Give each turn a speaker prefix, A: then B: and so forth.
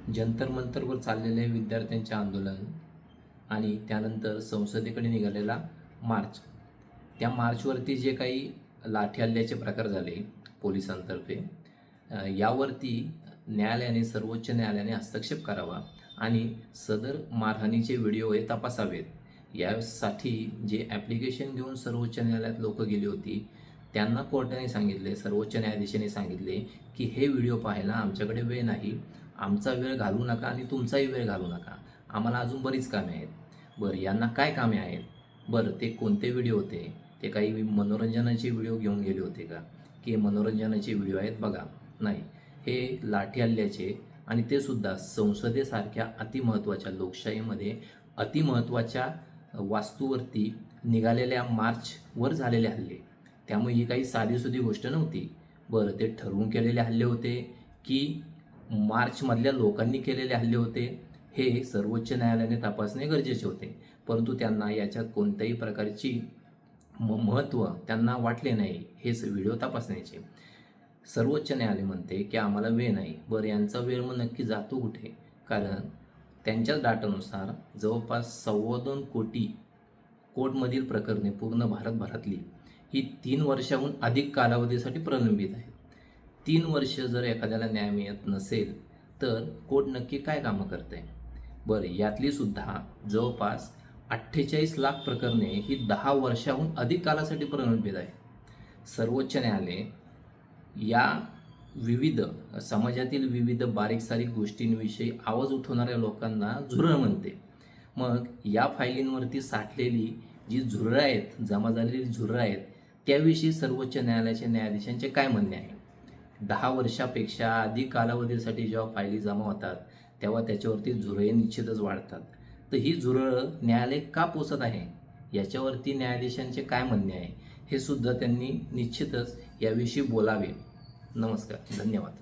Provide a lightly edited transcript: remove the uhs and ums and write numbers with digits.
A: जंतर मंतरवर चाललेले विद्यार्थ्यांचे आंदोलन आणि त्यानंतर संसदेकडे निघालेला मार्च, त्या मार्चवरती जे काही लाठी हल्ल्याचे प्रकार झाले पोलिसांतर्फे, यावरती न्यायालयाने, सर्वोच्च न्यायालयाने हस्तक्षेप करावा आणि सदर मारहाणीचे व्हिडिओ हे तपासावेत. यासाठी जे ॲप्लिकेशन घेऊन सर्वोच्च न्यायालयात लोक गेली होती, त्यांना कोर्टाने सांगितले, सर्वोच्च न्यायाधीशाने सांगितले की हे व्हिडिओ पाहायला आमच्याकडे वेळ नाही, आमचा वेळ घालवू नका आणि तुमचाही वेळ घालवू नका, आम्हाला अजून बरीच कामे आहेत. बरं, यांना काय कामे आहेत? बरं, ते कोणते व्हिडिओ होते? ते काही मनोरंजनाचे व्हिडिओ घेऊन गेले होते का, की मनोरंजनाचे व्हिडिओ आहेत बघा? नाही, हे लाठी हल्ल्याचे, आणि ते सुद्धा संसदेसारख्या अतिमहत्त्वाच्या, लोकशाहीमध्ये अतिमहत्त्वाच्या वास्तूवरती निघालेल्या मार्चवर झालेले हल्ले. त्यामुळे ही काही साधीसुधी गोष्ट नव्हती. बरं, ते ठरवून केलेले हल्ले होते की मार्चमधल्या लोकांनी केलेले हल्ले होते, हे सर्वोच्च न्यायालयाने तपासणे गरजेचे होते. परंतु त्यांना याच्यात कोणत्याही प्रकारची महत्त्व त्यांना वाटले नाही हे व्हिडिओ तपासण्याचे. सर्वोच्च न्यायालय म्हणते की आम्हाला वेळ नाही. बरं, यांचा वेळ मग नक्की जातो कुठे? कारण त्यांच्याच डाटानुसार जवळपास 2.25 कोटी कोर्टमधील प्रकरणे पूर्ण भारतभरातली ही 3 वर्षाहून अधिक कालावधीसाठी प्रलंबित आहेत. 3 वर्ष जर एखाद्याला न्याय मिळत नसेल तर कोर्ट नक्की काय कामं करते? बरं, यातली सुद्धा जवळपास 48 लाख प्रकरणे ही 10 वर्षाहून अधिक कालासाठी प्रलंबित आहे. सर्वोच्च न्यायालय या विविध समाजातील विविध बारीक सारीक गोष्टींविषयी आवाज उठवणाऱ्या लोकांना झुरळ म्हणते. मग या फायलींवरती साठलेली जी झुरळं आहेत, जमा झालेली झुरळं आहेत, त्याविषयी सर्वोच्च न्यायालयाच्या न्यायाधीशांचे काय म्हणणे आहे? 10 वर्षापेक्षा अधिक कालावधीसाठी जेव्हा फायली जमा होतात तेव्हा त्याच्यावरती झुरळे निश्चितच वाढतात. तर ही झुरळं न्यायालय का पोसत आहे, याच्यावरती न्यायाधीशांचे काय म्हणणे आहे, हे सुद्धा त्यांनी निश्चितच याविषयी बोलावे. नमस्कार, धन्यवाद.